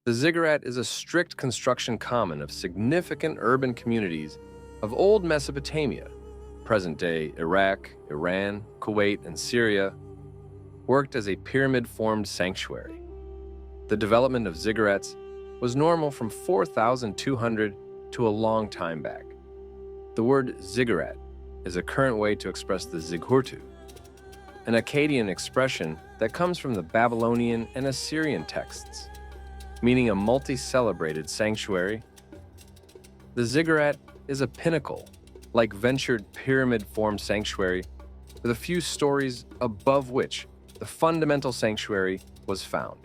The ziggurat is a strict construction common of significant urban communities of old Mesopotamia, present-day Iraq, Iran, Kuwait, and Syria, worked as a pyramid-formed sanctuary. The development of ziggurats was normal from 4,200 to a long time back. The word ziggurat is a current way to express the Zigurtu, an Akkadian expression that comes from the Babylonian and Assyrian texts, meaning a multi-celebrated sanctuary. The ziggurat is a pinnacle, like ventured pyramid-formed sanctuary, with a few stories above which the fundamental sanctuary was found.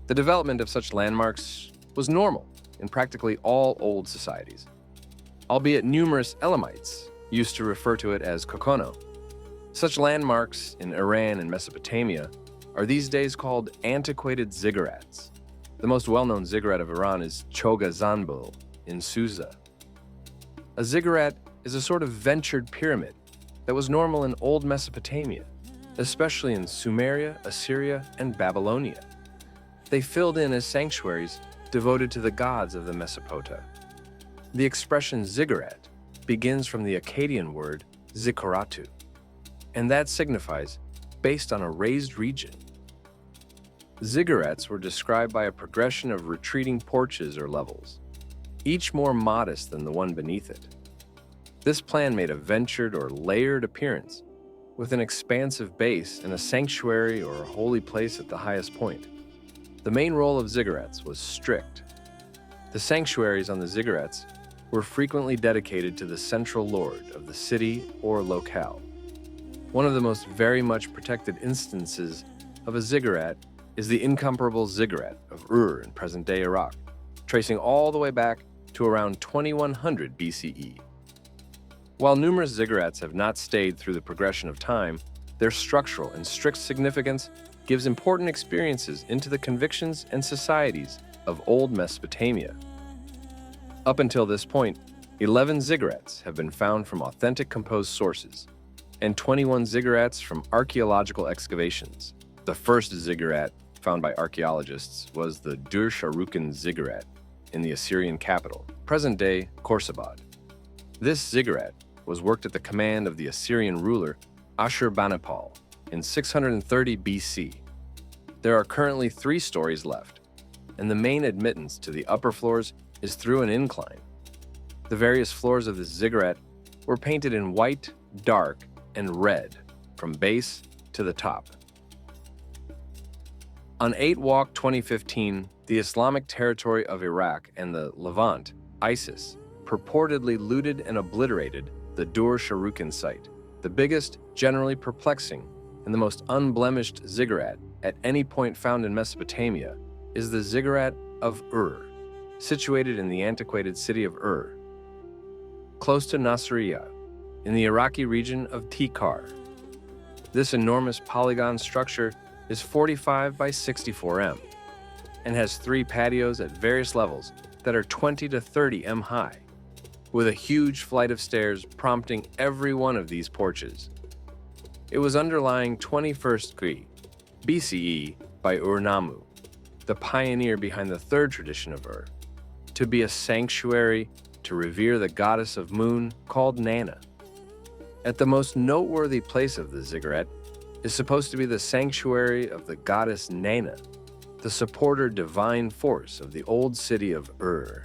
The development of such landmarks was normal in practically all old societies, albeit numerous Elamites used to refer to it as kokono. Such landmarks in Iran and Mesopotamia are these days called antiquated ziggurats. The most well-known ziggurat of Iran is Choga Zanbil in Susa. A ziggurat is a sort of ventured pyramid that was normal in old Mesopotamia, especially in Sumeria, Assyria, and Babylonia. They filled in as sanctuaries devoted to the gods of the Mesopota. The expression ziggurat begins from the Akkadian word zikkuratu, and that signifies based on a raised region. Ziggurats were described by a progression of retreating porches or levels, each more modest than the one beneath it. This plan made a ventured or layered appearance, with an expansive base and a sanctuary or a holy place at the highest point. The main role of ziggurats was strict. The sanctuaries on the ziggurats were frequently dedicated to the central lord of the city or locale. One of the most very much protected instances of a ziggurat is the incomparable ziggurat of Ur in present-day Iraq, tracing all the way back to around 2100 BCE. While numerous ziggurats have not stayed through the progression of time, their structural and strict significance gives important experiences into the convictions and societies of old Mesopotamia. Up until this point, 11 ziggurats have been found from authentic composed sources, and 21 ziggurats from archaeological excavations. The first ziggurat found by archaeologists was the Dur Sharukin ziggurat in the Assyrian capital, present-day Khorsabad. This ziggurat was worked at the command of the Assyrian ruler Ashurbanipal in 630 BC. There are currently 3 stories left, and the main admittance to the upper floors is through an incline. The various floors of this ziggurat were painted in white, dark, and red from base to the top. On 8 2015, the Islamic territory of Iraq and the Levant, ISIS, purportedly looted and obliterated the Dur Sharukin site, the biggest, generally perplexing, and the most unblemished ziggurat at any point found in Mesopotamia is the ziggurat of Ur, situated in the antiquated city of Ur, close to Nasiriyah, in the Iraqi region of Tikar. This enormous polygon structure is 45 by 64 m and has 3 patios at various levels that are 20 to 30 m high, with a huge flight of stairs prompting every one of these porches. It was underlying 21st century BCE by Ur-Nammu, the pioneer behind the 3rd tradition of Ur, to be a sanctuary to revere the goddess of moon called Nana. At the most noteworthy place of the ziggurat is supposed to be the sanctuary of the goddess Nana, the supporter divine force of the old city of Ur.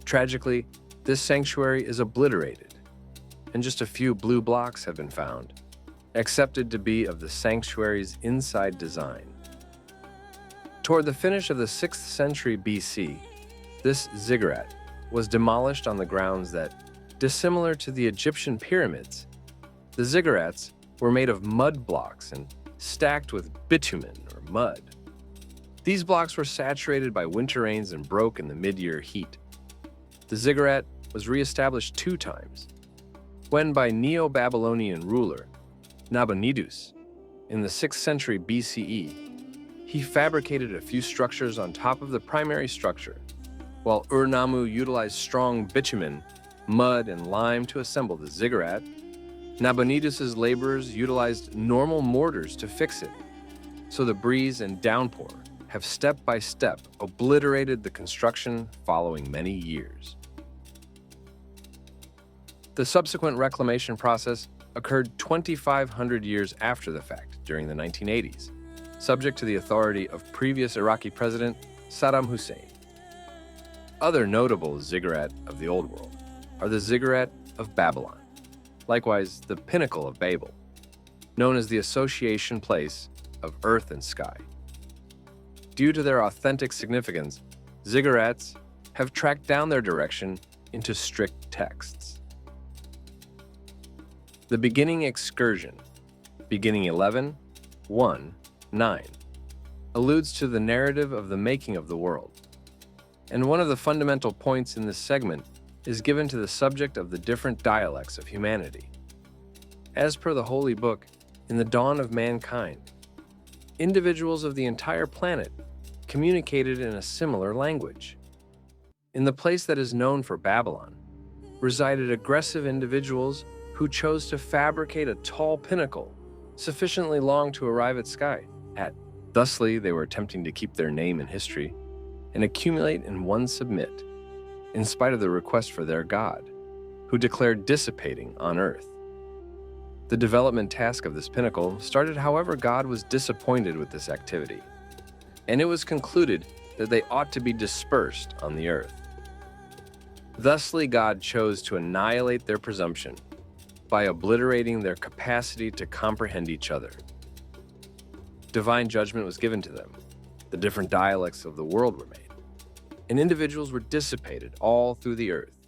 Tragically, this sanctuary is obliterated, and just a few blue blocks have been found, accepted to be of the sanctuary's inside design. Toward the finish of the 6th century BC, this ziggurat was demolished on the grounds that, dissimilar to the Egyptian pyramids, the ziggurats were made of mud blocks and stacked with bitumen or mud. These blocks were saturated by winter rains and broke in the mid-year heat. The ziggurat was re-established 2 times, when by Neo-Babylonian ruler Nabonidus in the 6th century BCE. He fabricated a few structures on top of the primary structure, while Ur-Nammu utilized strong bitumen, mud, and lime to assemble the ziggurat. Nabonidus's laborers utilized normal mortars to fix it, so the breeze and downpour have step by step obliterated the construction following many years. The subsequent reclamation process occurred 2,500 years after the fact during the 1980s, subject to the authority of previous Iraqi President Saddam Hussein. Other notable ziggurat of the Old World are the Ziggurat of Babylon, likewise the pinnacle of Babel, known as the association place of earth and sky. Due to their authentic significance, ziggurats have tracked down their direction into strict texts. The beginning excursion, beginning 11:1-9, alludes to the narrative of the making of the world, and one of the fundamental points in this segment is given to the subject of the different dialects of humanity. As per the Holy Book, in the dawn of mankind, individuals of the entire planet communicated in a similar language. In the place that is known for Babylon, resided aggressive individuals who chose to fabricate a tall pinnacle sufficiently long to arrive at sky. Thusly, they were attempting to keep their name in history and accumulate in one submit, in spite of the request for their God, who declared dissipating on earth. The development task of this pinnacle started however God was disappointed with this activity, and it was concluded that they ought to be dispersed on the earth. Thusly, God chose to annihilate their presumption by obliterating their capacity to comprehend each other. Divine judgment was given to them. The different dialects of the world were made, and individuals were dissipated all through the earth.